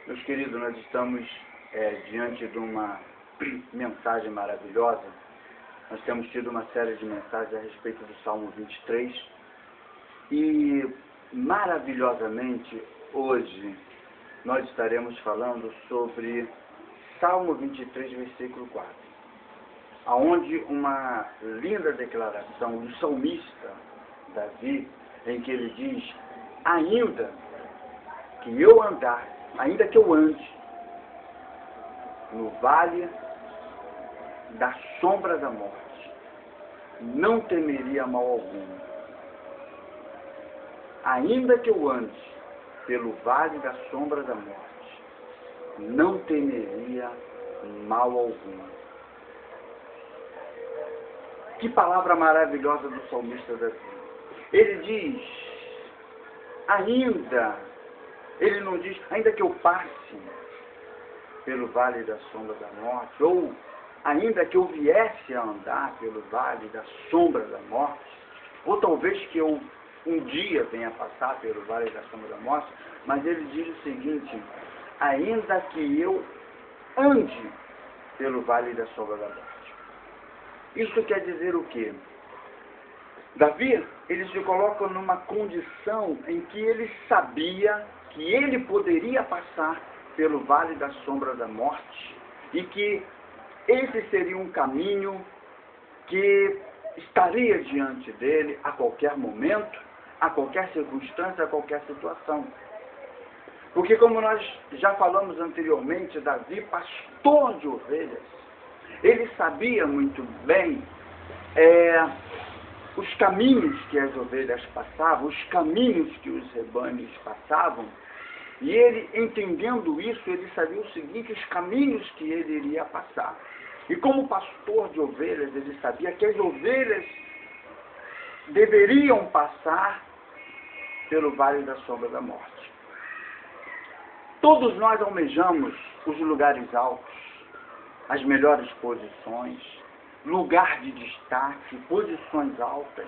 Meus queridos, nós estamos diante de uma mensagem maravilhosa. Nós temos tido uma série de mensagens a respeito do Salmo 23 e, maravilhosamente, hoje nós estaremos falando sobre Salmo 23, versículo 4, aonde uma linda declaração do salmista Davi, em que ele diz: ainda que eu andar, ainda que eu ande no vale da sombra da morte, não temeria mal algum. Ainda que eu ande pelo vale da sombra da morte, não temeria mal algum. Que palavra maravilhosa do salmista Davi. Ele diz, ainda, ele não diz, ainda que eu passe pelo vale da sombra da morte, ou ainda que eu viesse a andar pelo vale da sombra da morte, ou talvez que eu um dia venha passar pelo vale da sombra da morte, mas ele diz o seguinte: ainda que eu ande pelo vale da sombra da morte. Isso quer dizer o quê? Davi, ele se coloca numa condição em que ele sabia que ele poderia passar pelo vale da sombra da morte e que esse seria um caminho que estaria diante dele a qualquer momento, a qualquer circunstância, a qualquer situação. Porque, como nós já falamos anteriormente, Davi, pastor de ovelhas, ele sabia muito bem os caminhos que as ovelhas passavam, os caminhos que os rebanhos passavam, e ele, entendendo isso, ele sabia o seguinte: os caminhos que ele iria passar. E como pastor de ovelhas, ele sabia que as ovelhas deveriam passar pelo vale da sombra da morte. Todos nós almejamos os lugares altos, as melhores posições, lugar de destaque, posições altas,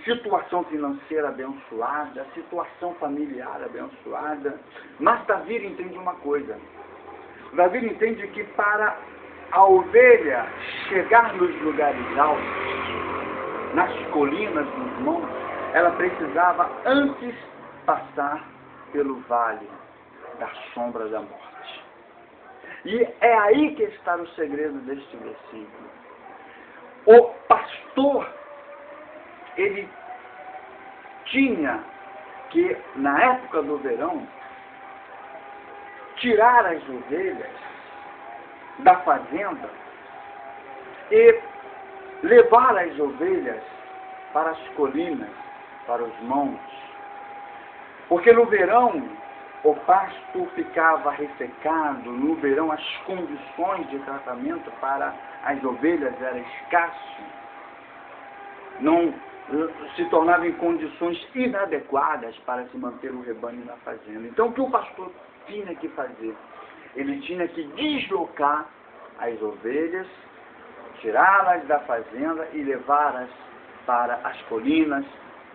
situação financeira abençoada, situação familiar abençoada. Mas Davi entende uma coisa. Davi entende que para a ovelha chegar nos lugares altos, nas colinas, nos montes, ela precisava antes passar pelo vale da sombra da morte. E é aí que está o segredo deste versículo. O pastor, ele tinha que, na época do verão, tirar as ovelhas da fazenda e levar as ovelhas para as colinas, para os montes. Porque no verão o pasto ficava ressecado, no verão as condições de tratamento para as ovelhas eram escassas, não se tornavam em condições inadequadas para se manter o rebanho na fazenda. Então o que o pastor tinha que fazer? Ele tinha que deslocar as ovelhas, tirá-las da fazenda e levá-las para as colinas,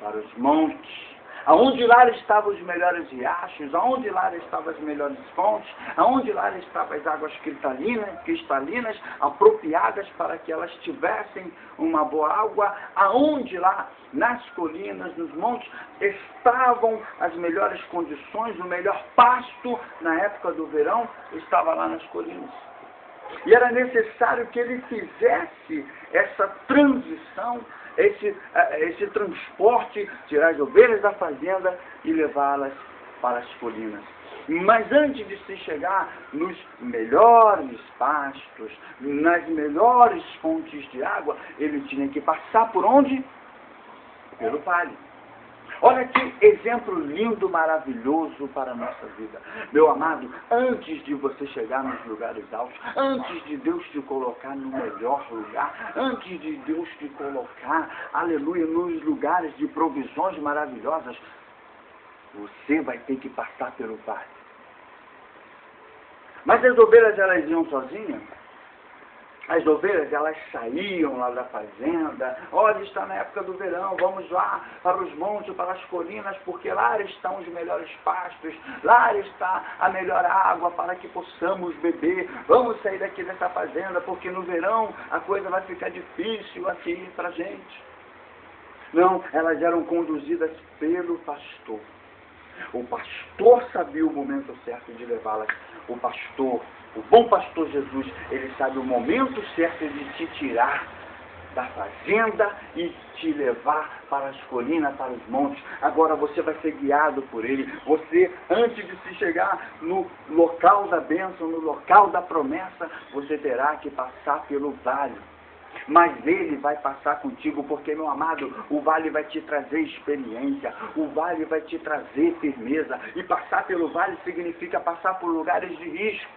para os montes, aonde lá estavam os melhores riachos, aonde lá estavam as melhores fontes, aonde lá estavam as águas cristalinas, apropriadas para que elas tivessem uma boa água, aonde lá nas colinas, nos montes, estavam as melhores condições, o melhor pasto na época do verão estava lá nas colinas. E era necessário que ele fizesse essa transição, esse transporte, tirar as ovelhas da fazenda e levá-las para as colinas. Mas antes de se chegar nos melhores pastos, nas melhores fontes de água, ele tinha que passar por onde? Pelo vale. Olha que exemplo lindo, maravilhoso para a nossa vida. Meu amado, antes de você chegar nos lugares altos, antes de Deus te colocar no melhor lugar, antes de Deus te colocar, aleluia, nos lugares de provisões maravilhosas, você vai ter que passar pelo vale. Mas as ovelhas, elas iam sozinhas? As ovelhas, elas saíam lá da fazenda. Olha, está na época do verão, vamos lá para os montes, para as colinas, porque lá estão os melhores pastos, lá está a melhor água para que possamos beber. Vamos sair daqui dessa fazenda, porque no verão a coisa vai ficar difícil aqui para a gente. Não, elas eram conduzidas pelo pastor. O pastor sabia o momento certo de levá-las. O pastor, o bom pastor Jesus, ele sabe o momento certo de te tirar da fazenda e te levar para as colinas, para os montes. Agora você vai ser guiado por ele. Você, antes de se chegar no local da bênção, no local da promessa, você terá que passar pelo vale. Mas ele vai passar contigo, porque, meu amado, o vale vai te trazer experiência, o vale vai te trazer firmeza, e passar pelo vale significa passar por lugares de risco,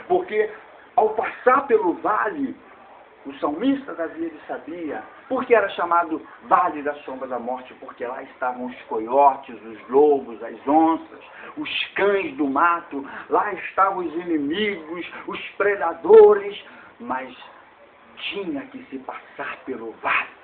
porque ao passar pelo vale, o salmista Davi, ele sabia, porque era chamado Vale da Sombra da Morte, porque lá estavam os coiotes, os lobos, as onças, os cães do mato, lá estavam os inimigos, os predadores, mas tinha que se passar pelo vale.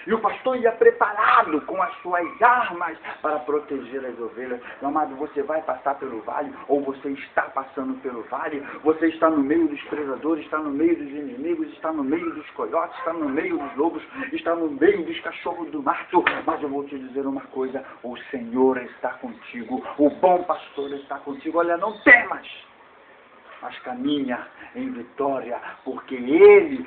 E o pastor ia preparado com as suas armas para proteger as ovelhas. Meu amado, você vai passar pelo vale, ou você está passando pelo vale, você está no meio dos predadores, está no meio dos inimigos, está no meio dos coiotes, está no meio dos lobos, está no meio dos cachorros do mato. Mas eu vou te dizer uma coisa, o Senhor está contigo, o bom pastor está contigo. Olha, não temas, mas caminha em vitória, porque Ele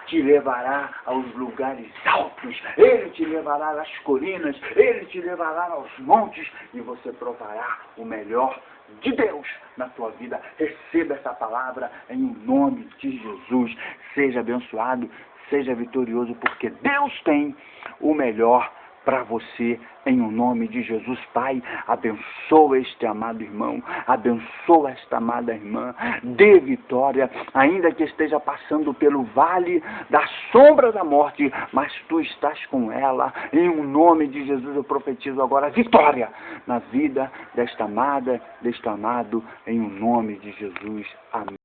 te levará aos lugares altos, Ele te levará às colinas, Ele te levará aos montes, e você provará o melhor de Deus na tua vida. Receba essa palavra em nome de Jesus. Seja abençoado, seja vitorioso, porque Deus tem o melhor para você, em o nome de Jesus. Pai, abençoa este amado irmão, abençoa esta amada irmã, dê vitória, ainda que esteja passando pelo vale da sombra da morte, mas tu estás com ela, em o nome de Jesus. Eu profetizo agora vitória na vida desta amada, deste amado, em o nome de Jesus. Amém.